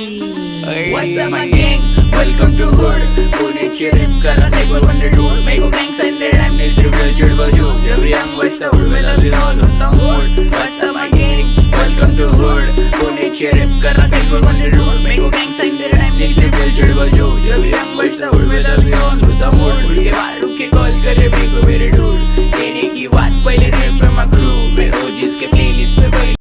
What's up my gang? Welcome to hood. Pune चिरिप करा एक बार वंडर डूड मेरे को गैंग साइन दे रैम न्यूज़ रिवील चिड़ बजू जब यंग बचता उड़ में लवी ऑन होता mood. What's up my gang? Welcome to hood. Pune चिरिप करा एक बार वंडर डूड मेरे को गैंग साइन दे रैम न्यूज़ रिवील चिड़ बजू जब यंग बचता उड़ में लवी ऑन होता मूड. उड़ के बाहर रुक के कॉल करे मेरे को मेरे डूड कहने की बात पहले रेप पे मकरू मैं ओजिस के प्ले